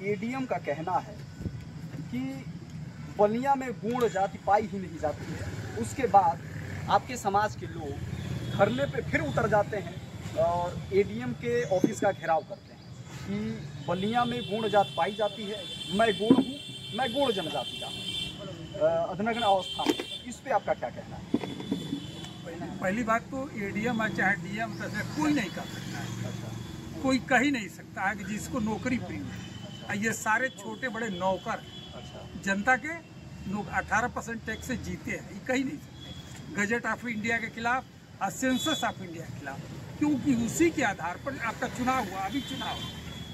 ADM का कहना है कि बलिया में गौड़ जाति पाई ही नहीं जाती है। उसके बाद आपके समाज के लोग धरने पे फिर उतर जाते हैं और एडीएम के ऑफिस का घेराव करते हैं कि बलिया में गौड़ जाति पाई जाती है, मैं गौड़ हूँ, मैं गौड़ जनजाति का हूँ अधनग्न अवस्था में। इस पे आपका क्या कहना है? पहली बात तो एडीएम है चाहे डीएम कोई नहीं कर सकता है, कोई कह ही नहीं सकता है कि जिसको नौकरी फ्री है। ये सारे छोटे बड़े नौकर जनता के लोग 18% टैक्स से जीते हैं, ये कह ही नहीं सकते गजट ऑफ इंडिया के खिलाफ और सेंसस ऑफ इंडिया के खिलाफ, क्योंकि उसी के आधार पर आपका चुनाव हुआ। अभी चुनाव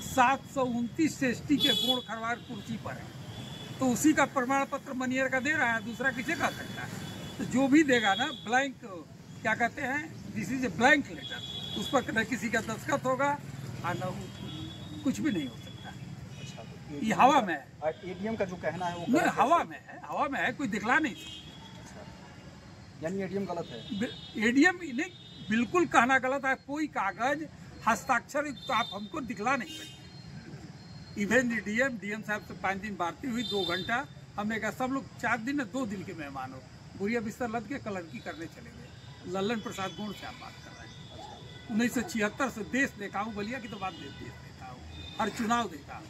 729 एसटी के गौड़ खरवार कुर्सी पर है, तो उसी का प्रमाण पत्र मनियर का दे रहा है, दूसरा किसे का सकता है? तो जो भी देगा ना ब्लैंक, क्या कहते हैं, this is a blank letter, उस पर न किसी का दस्तखत होगा और न कुछ भी नहीं हो सकता। अच्छा, तो ये हवा में है। एडीएम का जो कहना है वो नहीं, हवा में है, हवा में है, कोई दिखला नहीं। अच्छा, यानी एडीएम गलत है? एडीएम नहीं, बिल्कुल कहना गलत है। कोई कागज हस्ताक्षर तो आप हमको दिखला नहीं सकते। इवन डीएम साहब से 5 दिन बात हुई, 2 घंटा। हमने कहा सब लोग 4 दिन 2 दिन के मेहमान हो, बुढ़िया बिस्तर लद के कलंकी करने चले गए। लल्लन प्रसाद गौड़ से आप बात कर रहे हैं। 1976 से देश देखा हूँ, बलिया की तो बात देश देखा हूँ, हर चुनाव देखा हूँ,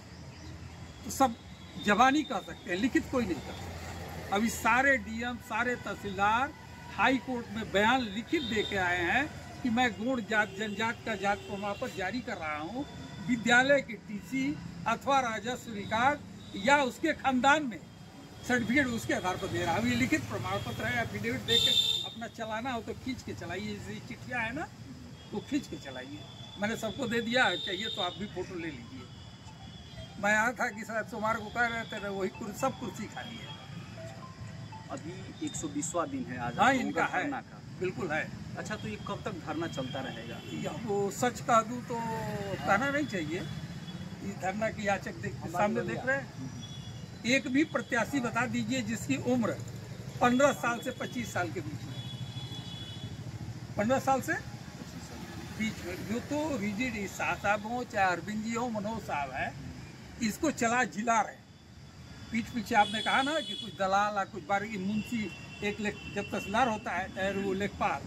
तो सब जवानी कह सकते हैं, लिखित कोई नहीं कर सकता। अभी सारे डीएम, सारे तहसीलदार हाई कोर्ट में बयान लिखित दे के आए हैं कि मैं गौड़ जात जनजात का जात प्रमाण पत्र जारी कर रहा हूँ, विद्यालय की टीसी अथवा राजस्व रिकॉर्ड या उसके खानदान में सर्टिफिकेट उसके आधार पर दे रहा है। ये लिखित प्रमाण पत्र है, एफिडेविट दे के अपना चलाना हो तो खींच के चलाइए। जैसे चिट्ठियाँ है ना, वो खींच के चलाइए। मैंने सबको दे दिया, चाहिए तो आप भी फोटो ले लीजिए। मैं आया था कि शायद सोमवार को कह रहे थे, वही सब कुर्सी खाली है। अभी 120वां दिन है आज। हाँ, इनका है, बिल्कुल है। अच्छा, तो ये कब तक धरना चलता रहेगा? वो सच कह दूँ तो कहना नहीं चाहिए। ये धरना की याचक सामने देख रहे हैं। एक भी प्रत्याशी बता दीजिए जिसकी उम्र 15 साल से 25 साल के बीच में, 15 साल से बीच में, जो तो रिजिड शाह साहब हो चाहे अरविंद जी हो, मनोज साहब है, इसको चला जिला रहे। पीछे आपने कहा ना कि कुछ दलाल और कुछ बार मुंशी, एक जब तहसीलदार होता है वो लेखपाल,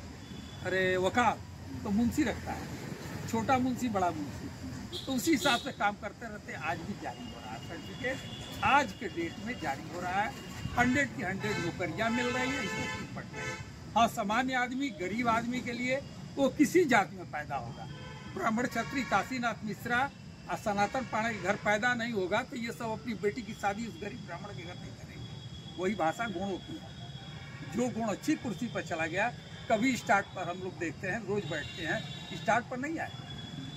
अरे वकाल, तो मुंशी रखता है, छोटा मुंशी बड़ा मुंशी, तो उसी हिसाब से काम करते रहते। आज भी जारी हो रहा है सर्टिफिकेट, आज के डेट में जारी हो रहा है। 100 की 100 नौकरियाँ मिल रही है, इसको निपट रहे हैं। हाँ, सामान्य आदमी, गरीब आदमी के लिए वो किसी जाति में पैदा होगा, ब्राह्मण, क्षत्रिय, काशीनाथ मिश्रा और सनातन पाणे के घर पैदा नहीं होगा, तो ये सब अपनी बेटी की शादी उस गरीब ब्राह्मण के घर नहीं करेंगे। वही भाषा गुणों की है। जो गुण अच्छी कुर्सी पर चला गया, कभी स्टार्ट पर हम लोग देखते हैं, रोज बैठते हैं, स्टार्ट पर नहीं आए।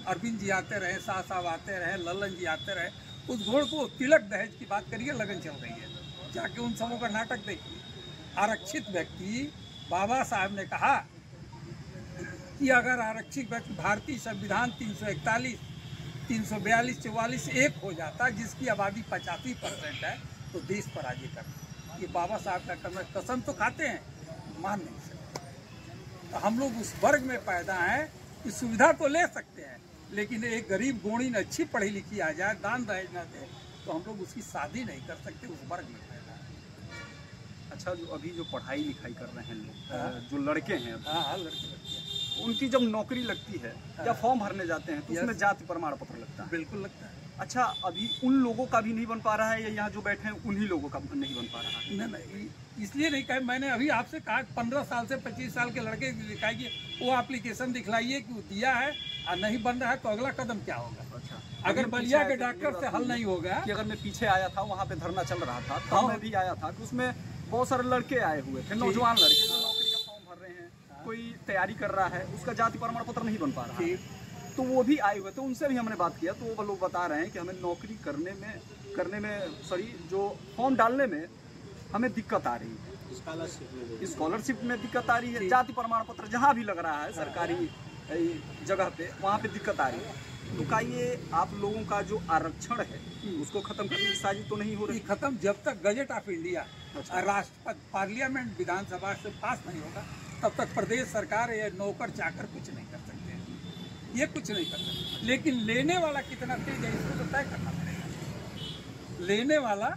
अरविंद जी आते रहे, शाह साहब आते रहे, लल्लन जी आते रहे, उस घोड़ को तिलक दहेज की बात करिए, लगन चल रही है, जाके उन सबों का नाटक देखिए। आरक्षित व्यक्ति, बाबा साहब ने कहा कि अगर आरक्षित व्यक्ति भारतीय संविधान 341, 342, 44 एक हो जाता, जिसकी आबादी 85% है, तो देश पराजय करता। ये बाबा साहब का कसम तो खाते हैं, मान नहीं सकते। तो हम लोग उस वर्ग में पैदा हैं कि सुविधा तो ले सकते हैं, लेकिन एक गरीब गोणी न अच्छी पढ़ी लिखी आ जाए, दान दहेज न दे, तो हम लोग उसकी शादी नहीं कर सकते। उस वर्ग में पैदा है। अच्छा, जो अभी जो पढ़ाई लिखाई कर रहे हैं लोग, जो लड़के हैं, हाँ, लड़के, उनकी जब नौकरी लगती है या फॉर्म भरने जाते हैं तो उसमें जाति प्रमाण पत्र लगता है? बिल्कुल लगता है। अच्छा, अभी उन लोगों का भी नहीं बन पा रहा है या यहाँ जो बैठे हैं उन्हीं लोगों का नहीं बन पा रहा है? नहीं, इसलिए नहीं कहा। मैंने अभी आपसे कहा 15 साल से 25 साल के लड़के दिखाइए, वो एप्लीकेशन दिखलाइए कि वो दिया है और नहीं बन रहा है, तो अगला कदम क्या होगा? अच्छा, अगर बलिया के डॉक्टर से हल नहीं होगा कि अगर मैं पीछे आया था, वहाँ पे धरना चल रहा था, तब मैं भी आया था, तो उसमें बहुत सारे लड़के आए हुए थे, नौजवान लड़के जो नौकरी का फॉर्म भर रहे हैं, कोई तैयारी कर रहा है, उसका जाति प्रमाण पत्र नहीं बन पा रहा है, तो वो भी आए हुए थे। उनसे भी हमने बात किया, तो वो लोग बता रहे हैं कि हमें नौकरी करने में सॉरी, जो फॉर्म डालने में हमें दिक्कत आ रही है, स्कॉलरशिप में दिक्कत आ रही है, जाति प्रमाण पत्र जहाँ भी लग रहा है सरकारी जगह पे, वहाँ पे दिक्कत आ रही है। तो क्या ये आप लोगों का जो आरक्षण है उसको खत्म करने की साजिश तो नहीं हो रही? खत्म जब तक गजट ऑफ इंडिया राष्ट्रपति पार्लियामेंट विधानसभा से पास नहीं होगा, तब तक प्रदेश सरकार या नौकर चाकर कुछ नहीं कर सकते हैं। ये कुछ नहीं कर सकते, लेकिन लेने वाला कितना तेज है इसको तो तय करना पड़ेगा। लेने वाला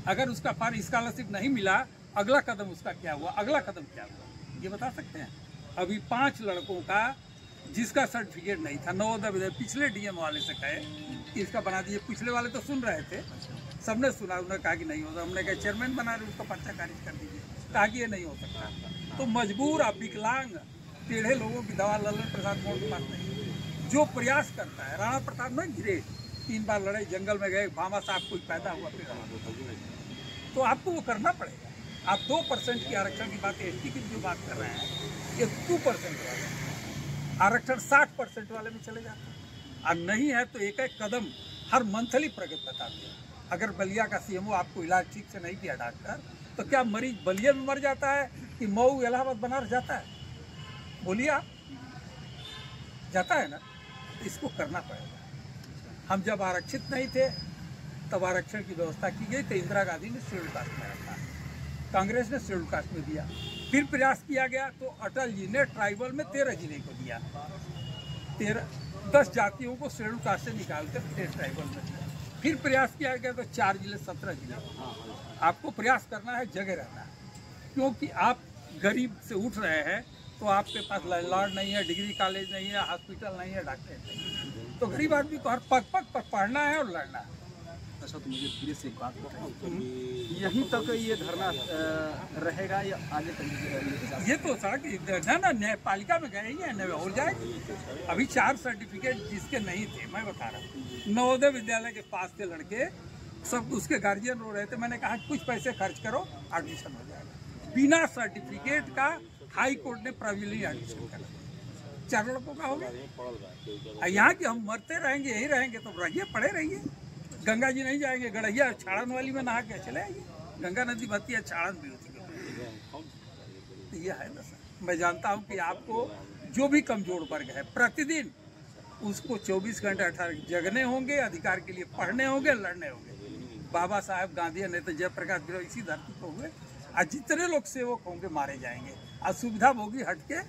अगर उसका फॉर स्कॉलरशिप नहीं मिला, अगला कदम उसका क्या हुआ, अगला कदम क्या हुआ, ये बता सकते हैं? अभी 5 लड़कों का जिसका सर्टिफिकेट नहीं था, नवोदय विद्यालय, पिछले डीएम वाले से कहे कि इसका बना दीजिए। पिछले वाले तो सुन रहे थे, सबने सुना, उन्होंने कहा कि नहीं होता। हमने कहा चेयरमैन बना रहे, उसका पर्चा खारिज कर दीजिए, कहा कि ये नहीं हो सकता। तो मजबूर आप विकलांग टेढ़े लोगों की दवा ललन प्रसाद मोड़ के पास नहीं। जो प्रयास करता है, राणा प्रताप में घिरे 3 बार लड़ाई, जंगल में गए, भामा साहब कोई पैदा हुआ, फिर तो आपको वो करना पड़ेगा। आप 2% की आरक्षण की बात, एसटी की जो बात कर रहे हैं, ये 2% वाले आरक्षण 60% वाले में चले जाते हैं। और नहीं है तो एक एक कदम हर मंथली प्रगति बताते हैं। अगर बलिया का सीएमओ आपको इलाज ठीक से नहीं किया डॉक्टर, तो क्या मरीज बलिया में मर जाता है कि मऊ इलाहाबाद बनारस जाता है? बोलिए आप, जाता है ना? तो इसको करना पड़ेगा। हम जब आरक्षित नहीं थे तब आरक्षण की व्यवस्था की गई, तो इंदिरा गांधी ने शेड्यूल कास्ट में रखा, कांग्रेस ने शेड्यूल कास्ट में दिया। फिर प्रयास किया गया तो अटल जी ने ट्राइबल में 13 जिले को दिया, 10 जातियों को शेड्यूल कास्ट से निकालकर 13 ट्राइबल में दिया। फिर प्रयास किया गया तो 4 जिले 17 जिले। आपको प्रयास करना है, जगह रहना है, क्योंकि आप गरीब से उठ रहे हैं तो आपके पास लैंडलॉर्ड नहीं है, डिग्री कॉलेज नहीं है, हॉस्पिटल नहीं है, डॉक्टर नहीं, तो गरीब आदमी को हर पग पग पर पढ़ना है और लड़ना है। अच्छा, तो मुझे धीरे से एक बात बताइए, यहीं तक ये धरना रहेगा या आगे तक? ये तो सड़क ना न्यायपालिका में गए ही है, हो जाएगी। अभी 4 सर्टिफिकेट जिसके नहीं थे, मैं बता रहा हूँ, नवोदय विद्यालय के पास थे लड़के, सब उसके गार्जियन रो रहे थे। मैंने कहा कुछ पैसे खर्च करो, एडमिशन हो जाएगा। बिना सर्टिफिकेट का हाई कोर्ट ने प्रोविजनली एडमिशन कर दिया। 4 लड़कों का हो गया। यहाँ की हम मरते रहेंगे, यही रहेंगे तो रहिए, पड़े रहिए। गंगा जी नहीं जाएंगे, गड़हिया छाड़न वाली में नहा के चले आइए। गंगा नदी बहती है, छाड़न भी होती है। तो ये है ना सर, मैं जानता हूँ कि आपको जो भी कमजोर वर्ग है, प्रतिदिन उसको 24 घंटे 18 जगने होंगे, अधिकार के लिए पढ़ने होंगे, लड़ने होंगे। बाबा साहब गांधी ने तो जयप्रकाश विरोध इसी धरती पर हुए। आज जितने लोग सेवक होंगे मारे जाएंगे। आज सुविधा भोगी हट के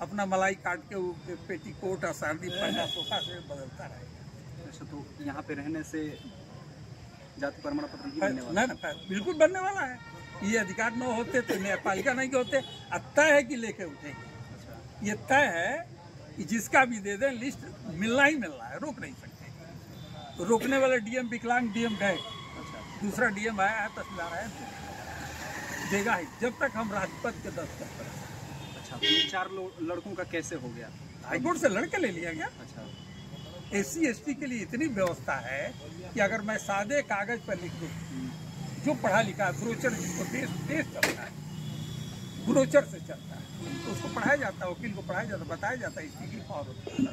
अपना मलाई काट के पेटीकोट और सर्दी पहना सोफा से बदलता रहेगा। अच्छा, तो यहाँ पे रहने से जाति प्रमाण पत्र नहीं बनने वाला? ना, बिल्कुल बनने वाला है। ये अधिकार न होते तो न्यायपालिका नहीं होते। तय है कि लेके उठेंगे। ये तय है कि जिसका भी दे दें, लिस्ट मिलना ही मिलना है, रोक नहीं सकते। तो रोकने वाले डीएम विकलांग डीएम गए, दूसरा डीएम आया है, तहसीलदार आया, देगा ही जब तक हम राजपथ के दस्तखत करें। अच्छा, तो ये 4 लड़कों का कैसे हो गया? हाईकोर्ट से लड़के ले लिया गया। अच्छा, SC ST के लिए इतनी व्यवस्था है कि अगर मैं सादे कागज पर लिख दूँ, जो पढ़ा लिखा ब्रोचर, जिसको टेस्ट चलता है, ब्रोचर से चलता है, तो उसको पढ़ाया जाता है, वकील को पढ़ाया जाता है, बताया जाता है इसकी की पावर होती है।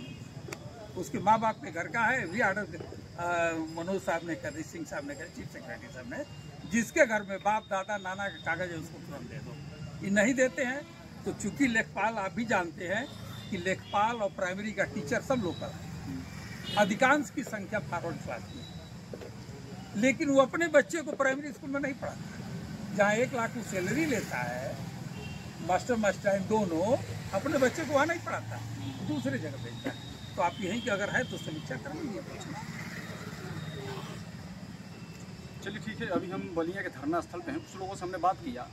उसके माँ बाप के घर का है, भी आर्डर मनोज साहब ने कर, सिंह साहब ने कर, चीफ सेक्रेटरी साहब ने, जिसके घर में बाप दादा नाना का कागज है उसको तुरंत दे दो। ये नहीं देते हैं तो चूंकि लेखपाल, आप भी जानते हैं कि लेखपाल और प्राइमरी का टीचर सब लोकल है, अधिकांश की संख्या फॉरवर्ड क्लास की है, लेकिन वो अपने बच्चे को प्राइमरी स्कूल में नहीं पढ़ाता। जहाँ 1 लाख की सैलरी लेता है, मास्टर मास्टराइन दोनों, अपने बच्चे को वहाँ नहीं पढ़ाता, दूसरी जगह भेजता है। तो आप यहीं की अगर है तो समीक्षा कर लीजिए। चलिए ठीक है, अभी हम बलिया के धरना स्थल पे हैं, कुछ लोगों से हमने बात किया।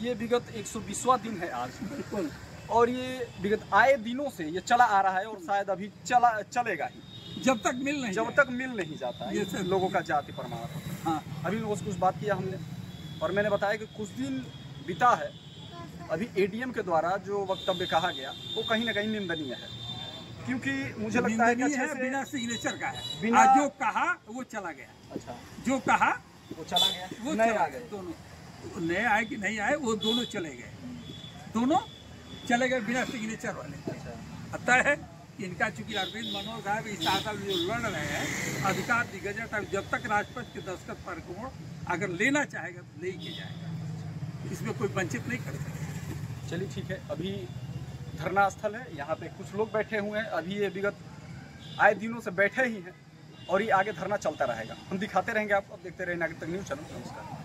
ये विगत 120वां दिन है आज, बिल्कुल, और ये विगत आए दिनों से ये चला आ रहा है और शायद अभी चलेगा ही, जब तक मिल नहीं जाता है ये लोगों का जाति प्रमाण पत्र। हाँ, अभी लोगों से कुछ बात किया हमने, और मैंने बताया कि कुछ दिन बीता है, अभी ADM के द्वारा जो वक्तव्य कहा गया वो कहीं ना कहीं निंदनीय है, क्योंकि मुझे लगता है कि बिना सिग्नेचर का है, बिना जो कहा वो चला गया। अच्छा, जो कहा वो चला गया, वो नए आ गए, दोनों नए आए कि नहीं आए, वो दोनों चले गए, दोनों चले गए बिना सिग्नेचर वाले। पता है इनका, चूंकि अरविंद मनोज साहब इस साल जो लड़ रहे हैं अधिकार दिग्गज, जब तक राजपथ के दस्तखत पर कोण अगर लेना चाहेगा तो ले के जाएगा, इसमें कोई वंचित नहीं कर सकता। चलिए ठीक है, अभी धरना स्थल है, यहाँ पे कुछ लोग बैठे हुए हैं, अभी ये विगत आए दिनों से बैठे ही हैं, और ये आगे धरना चलता रहेगा। हम दिखाते रहेंगे आपको, देखते रहे नागरिक तक न्यूज़ चैनल। नमस्कार।